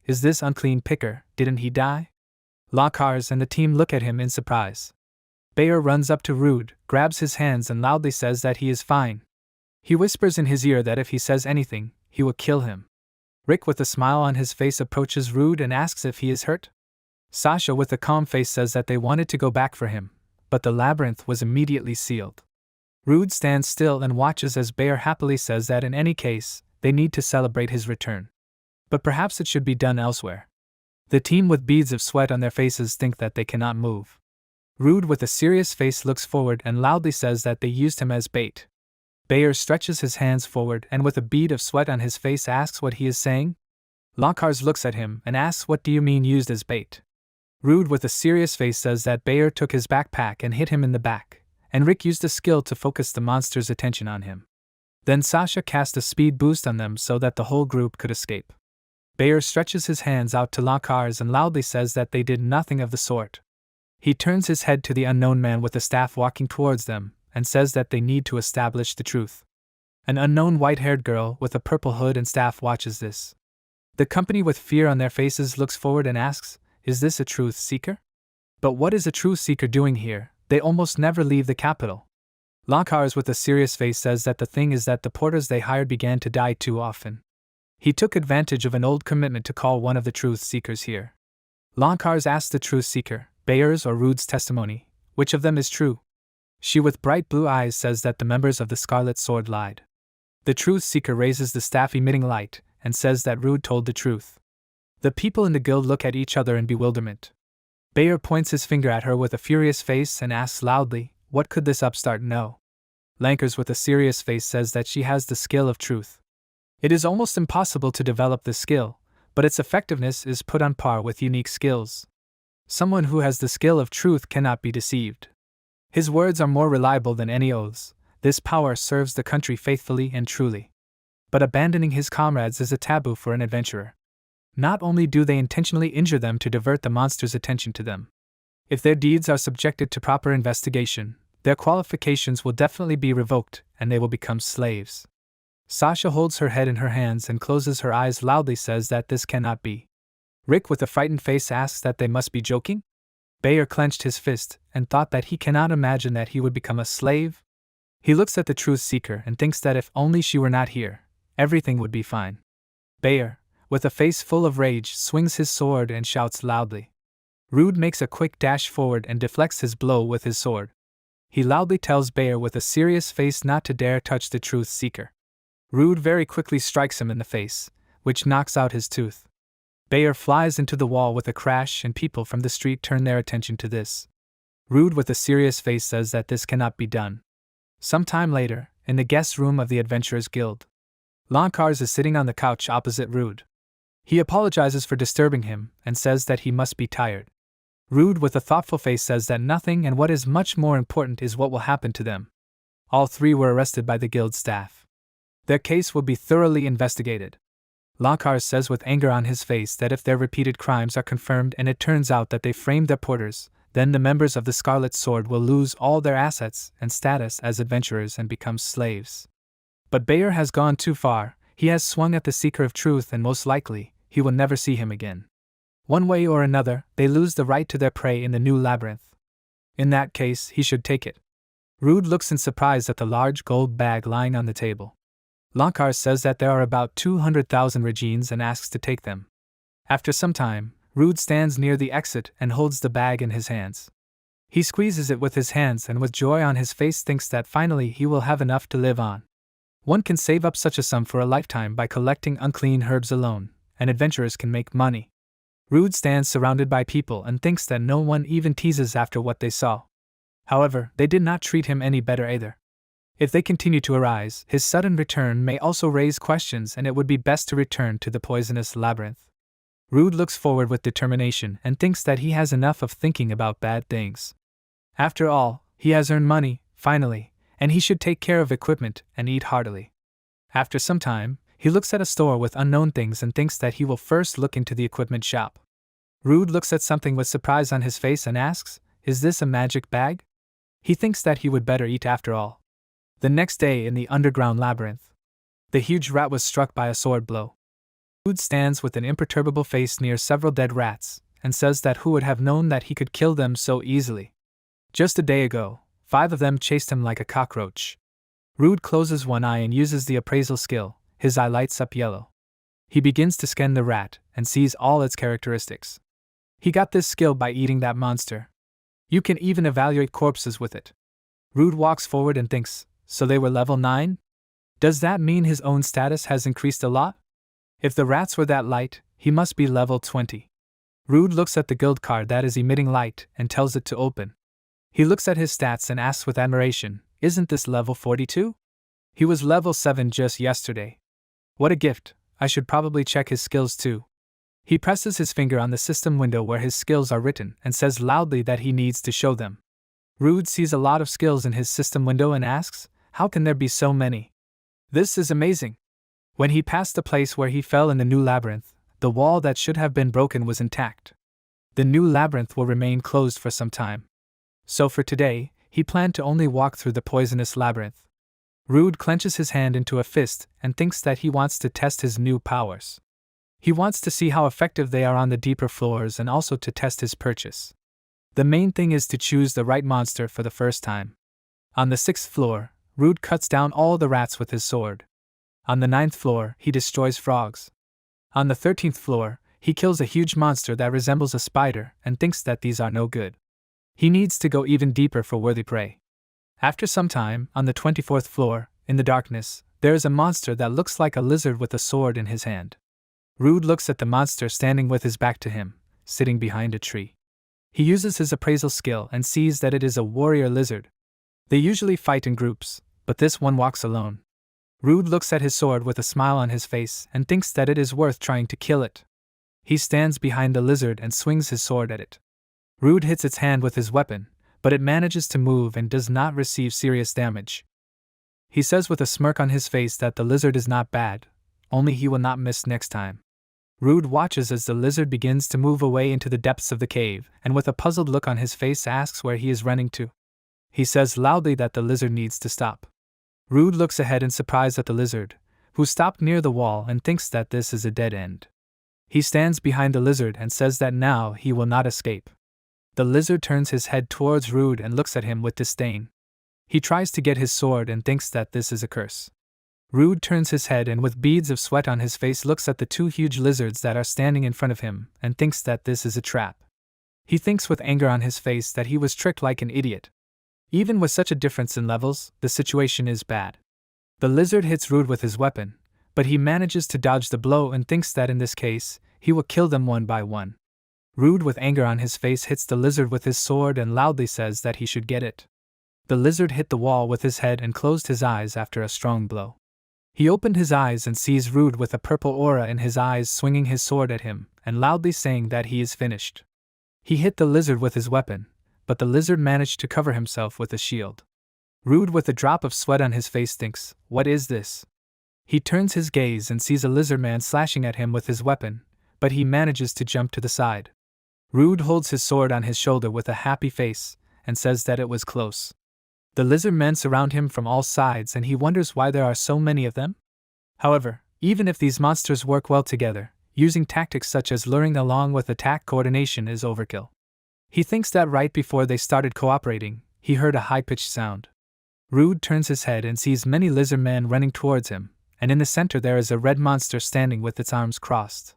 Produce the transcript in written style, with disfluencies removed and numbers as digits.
Is this unclean picker, didn't he die? Lockhart and the team look at him in surprise. Bayer runs up to Rude, grabs his hands and loudly says that he is fine. He whispers in his ear that if he says anything, he will kill him. Rick with a smile on his face approaches Rude and asks if he is hurt. Sasha with a calm face says that they wanted to go back for him, but the labyrinth was immediately sealed. Rude stands still and watches as Bayer happily says that in any case, they need to celebrate his return. But perhaps it should be done elsewhere. The team with beads of sweat on their faces think that they cannot move. Rude with a serious face looks forward and loudly says that they used him as bait. Bayer stretches his hands forward and with a bead of sweat on his face asks what he is saying. Lockhart looks at him and asks, what do you mean used as bait? Rude with a serious face says that Bayer took his backpack and hit him in the back, and Rick used a skill to focus the monster's attention on him. Then Sasha cast a speed boost on them so that the whole group could escape. Bayer stretches his hands out to Lockhart and loudly says that they did nothing of the sort. He turns his head to the unknown man with the staff walking towards them, and says that they need to establish the truth. An unknown white-haired girl with a purple hood and staff watches this. The company with fear on their faces looks forward and asks, is this a truth seeker? But what is a truth seeker doing here? They almost never leave the capital. Lockhart with a serious face says that the thing is that the porters they hired began to die too often. He took advantage of an old commitment to call one of the truth seekers here. Lockhart asks the truth seeker, Bayer's or Rude's testimony, which of them is true? She with bright blue eyes says that the members of the Scarlet Sword lied. The truth seeker raises the staff emitting light and says that Rude told the truth. The people in the guild look at each other in bewilderment. Bayer points his finger at her with a furious face and asks loudly, what could this upstart know? Lankers with a serious face says that she has the skill of truth. It is almost impossible to develop this skill, but its effectiveness is put on par with unique skills. Someone who has the skill of truth cannot be deceived. His words are more reliable than any oaths. This power serves the country faithfully and truly. But abandoning his comrades is a taboo for an adventurer. Not only do they intentionally injure them to divert the monster's attention to them. If their deeds are subjected to proper investigation, their qualifications will definitely be revoked and they will become slaves. Sasha holds her head in her hands and closes her eyes loudly says that this cannot be. Rick with a frightened face asks that they must be joking? Bayer clenched his fist and thought that he cannot imagine that he would become a slave. He looks at the truth seeker and thinks that if only she were not here, everything would be fine. Bayer, with a face full of rage, swings his sword and shouts loudly. Rude makes a quick dash forward and deflects his blow with his sword. He loudly tells Bayer with a serious face not to dare touch the truth seeker. Rude very quickly strikes him in the face, which knocks out his tooth. Bayer flies into the wall with a crash and people from the street turn their attention to this. Rude with a serious face says that this cannot be done. Some time later, in the guest room of the Adventurers Guild, Lockhart is sitting on the couch opposite Rude. He apologizes for disturbing him and says that he must be tired. Rude with a thoughtful face says that nothing and what is much more important is what will happen to them. All three were arrested by the guild staff. Their case will be thoroughly investigated. Lockhart says with anger on his face that if their repeated crimes are confirmed and it turns out that they framed their porters, then the members of the Scarlet Sword will lose all their assets and status as adventurers and become slaves. But Bayer has gone too far. He has swung at the seeker of truth and most likely, he will never see him again. One way or another, they lose the right to their prey in the new labyrinth. In that case, he should take it. Rude looks in surprise at the large gold bag lying on the table. Lockhart says that there are about 200,000 regines and asks to take them. After some time, Rude stands near the exit and holds the bag in his hands. He squeezes it with his hands and with joy on his face thinks that finally he will have enough to live on. One can save up such a sum for a lifetime by collecting unclean herbs alone, and adventurers can make money. Rude stands surrounded by people and thinks that no one even teases after what they saw. However, they did not treat him any better either. If they continue to arise, his sudden return may also raise questions and it would be best to return to the poisonous labyrinth. Rude looks forward with determination and thinks that he has enough of thinking about bad things. After all, he has earned money, finally, and he should take care of equipment and eat heartily. After some time, he looks at a store with unknown things and thinks that he will first look into the equipment shop. Rude looks at something with surprise on his face and asks, "Is this a magic bag?" He thinks that he would better eat after all. The next day in the underground labyrinth, the huge rat was struck by a sword blow. Rude stands with an imperturbable face near several dead rats, and says that who would have known that he could kill them so easily. Just a day ago, 5 of them chased him like a cockroach. Rude closes one eye and uses the appraisal skill. His eye lights up yellow. He begins to scan the rat and sees all its characteristics. He got this skill by eating that monster. You can even evaluate corpses with it. Rude walks forward and thinks, so they were level 9? Does that mean his own status has increased a lot? If the rats were that light, he must be level 20. Rude looks at the guild card that is emitting light and tells it to open. He looks at his stats and asks with admiration, isn't this level 42? He was level 7 just yesterday. What a gift, I should probably check his skills too. He presses his finger on the system window where his skills are written and says loudly that he needs to show them. Rude sees a lot of skills in his system window and asks, how can there be so many? This is amazing. When he passed the place where he fell in the new labyrinth, the wall that should have been broken was intact. The new labyrinth will remain closed for some time. So for today, he planned to only walk through the poisonous labyrinth. Rude clenches his hand into a fist and thinks that he wants to test his new powers. He wants to see how effective they are on the deeper floors and also to test his purchase. The main thing is to choose the right monster for the first time. On the 6th floor, Rude cuts down all the rats with his sword. On the 9th floor, he destroys frogs. On the 13th floor, he kills a huge monster that resembles a spider and thinks that these are no good. He needs to go even deeper for worthy prey. After some time, on the 24th floor, in the darkness, there is a monster that looks like a lizard with a sword in his hand. Rude looks at the monster standing with his back to him, sitting behind a tree. He uses his appraisal skill and sees that it is a warrior lizard. They usually fight in groups, but this one walks alone. Rude looks at his sword with a smile on his face and thinks that it is worth trying to kill it. He stands behind the lizard and swings his sword at it. Rude hits its hand with his weapon, but it manages to move and does not receive serious damage. He says with a smirk on his face that the lizard is not bad, only he will not miss next time. Rude watches as the lizard begins to move away into the depths of the cave, and with a puzzled look on his face asks where he is running to. He says loudly that the lizard needs to stop. Rude looks ahead in surprise at the lizard, who stopped near the wall and thinks that this is a dead end. He stands behind the lizard and says that now he will not escape. The lizard turns his head towards Rude and looks at him with disdain. He tries to get his sword and thinks that this is a curse. Rude turns his head and with beads of sweat on his face looks at the 2 huge lizards that are standing in front of him and thinks that this is a trap. He thinks with anger on his face that he was tricked like an idiot. Even with such a difference in levels, the situation is bad. The lizard hits Rude with his weapon, but he manages to dodge the blow and thinks that in this case, he will kill them one by one. Rude with anger on his face hits the lizard with his sword and loudly says that he should get it. The lizard hit the wall with his head and closed his eyes after a strong blow. He opened his eyes and sees Rude with a purple aura in his eyes swinging his sword at him and loudly saying that he is finished. He hit the lizard with his weapon, but the lizard managed to cover himself with a shield. Rude with a drop of sweat on his face thinks, what is this? He turns his gaze and sees a lizard man slashing at him with his weapon, but he manages to jump to the side. Rude holds his sword on his shoulder with a happy face and says that it was close. The lizard men surround him from all sides and he wonders why there are so many of them. However, even if these monsters work well together, using tactics such as luring along with attack coordination is overkill. He thinks that right before they started cooperating, he heard a high-pitched sound. Rude turns his head and sees many lizard men running towards him, and in the center there is a red monster standing with its arms crossed.